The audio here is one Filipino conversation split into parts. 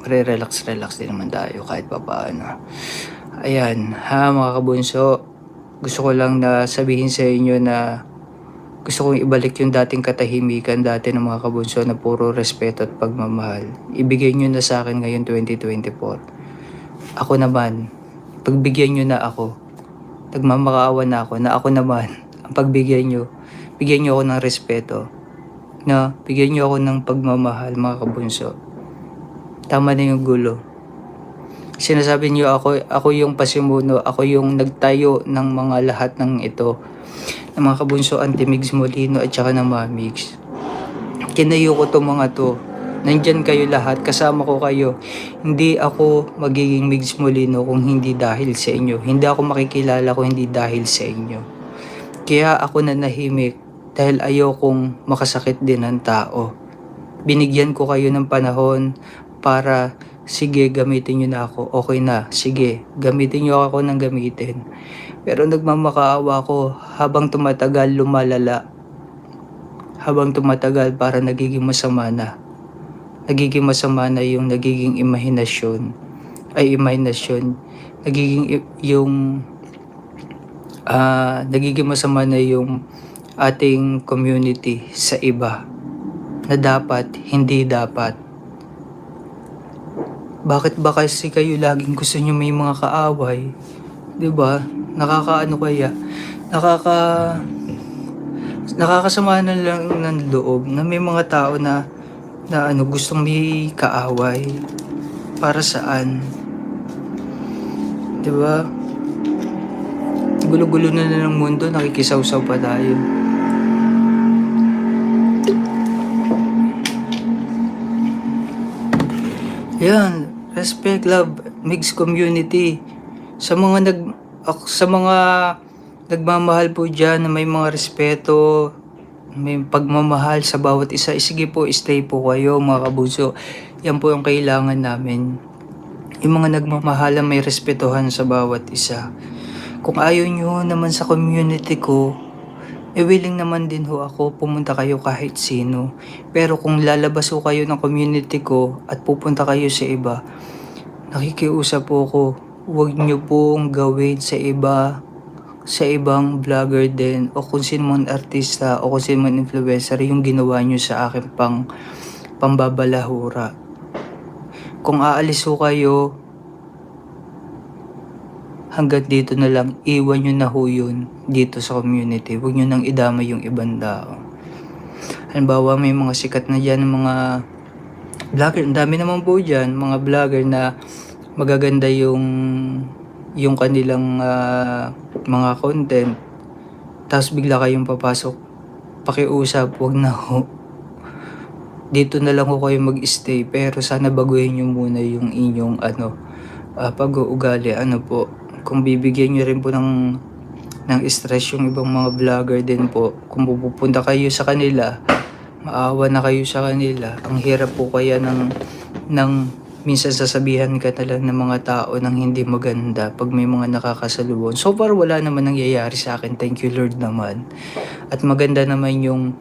syempre relax din naman tayo kahit papaano. Ayan, ha mga kabunso, gusto ko lang na sabihin sa inyo na gusto kong ibalik yung dating katahimikan dati ng mga kabunso na puro respeto at pagmamahal. Ibigay nyo na sa akin ngayon 2024. Ako naman, pagbigyan nyo na ako. Nagmamakaawa na ako naman ang pagbigyan nyo. Bigyan nyo ako ng respeto. Na bigyan nyo ako ng pagmamahal mga kabunso. Tama na yung gulo. Sinasabi niyo ako yung pasimuno, ako yung nagtayo ng mga lahat ng ito. Ng mga kabunso, Anti-Migs Molino at saka ng Mamigs. Kinayo ko to mga to. Nandyan kayo lahat, kasama ko kayo. Hindi ako magiging Migs Molino kung hindi dahil sa inyo. Hindi ako makikilala kung hindi dahil sa inyo. Kaya ako nanahimik dahil ayokong makasakit din ng tao. Binigyan ko kayo ng panahon para sige, gamitin nyo na ako. Okay na, sige, gamitin nyo ako ng gamitin. Pero nagmamakaawa ko habang tumatagal lumalala. Habang tumatagal para nagiging masama na. Nagiging masama na yung nagiging imahinasyon. Nagiging masama na yung ating community sa iba. Na dapat, hindi dapat. Bakit ba kasi kayo laging gusto nyo may mga kaaway? 'Di ba? Nakakaano kaya? Nakakasama na lang ng loob na may mga tao na gustong may kaaway. Para saan? 'Di ba? Gulo-gulo na ng mundo, nakikisaw-saw pa tayo. Yan, respect, love, mixed community. Sa mga nagmamahal po diyan na may mga respeto, may pagmamahal sa bawat isa. Sige po, stay po kayo mga kabunso. Yan po yung kailangan namin. Yung mga nagmamahal may respetuhan sa bawat isa. Kung ayaw nyo naman sa community ko, willing naman din ho ako pumunta kayo kahit sino. Pero kung lalabas ho kayo ng community ko at pupunta kayo sa iba, nakikiusap po ako, huwag nyo pong gawin sa ibang vlogger din o kung sino man artista o kung sino man influencer yung ginawa nyo sa akin pambabalahura. Kung aalis ho kayo, hanggang dito na lang, iwan nyo na ho yun dito sa community. Huwag nyo nang idama yung ibang tao. Halimbawa, may mga sikat na dyan, mga vlogger, ang dami naman po dyan, mga vlogger na magaganda yung kanilang mga content. Tapos bigla kayong papasok, pakiusap, huwag na ho. Dito na lang ho kayo mag-stay, pero sana baguhin nyo muna yung inyong pag-uugali. Kung bibigyan nyo rin po ng stress yung ibang mga vlogger din po, kung pupunta kayo sa kanila, maawa na kayo sa kanila. Ang hirap po kaya ng minsan sasabihan ka na lang ng mga tao ng hindi maganda pag may mga nakakasalubong. So far wala naman nangyayari sa akin, thank you Lord naman. At maganda naman yung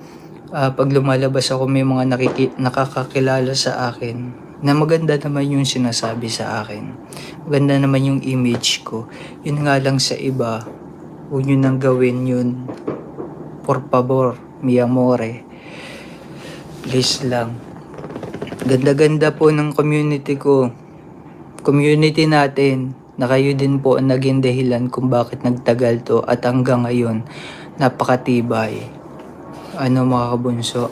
pag lumalabas ako may mga nakakakilala sa akin na maganda naman yung sinasabi sa akin. Maganda naman yung image ko. Yun nga lang sa iba, huwag nyo nang gawin yun. Por favor, mi amore. Please lang. Ganda-ganda po ng community ko. Community natin na kayo din po ang naging dahilan kung bakit nagtagal to at hanggang ngayon napakatibay. Mga kabunso.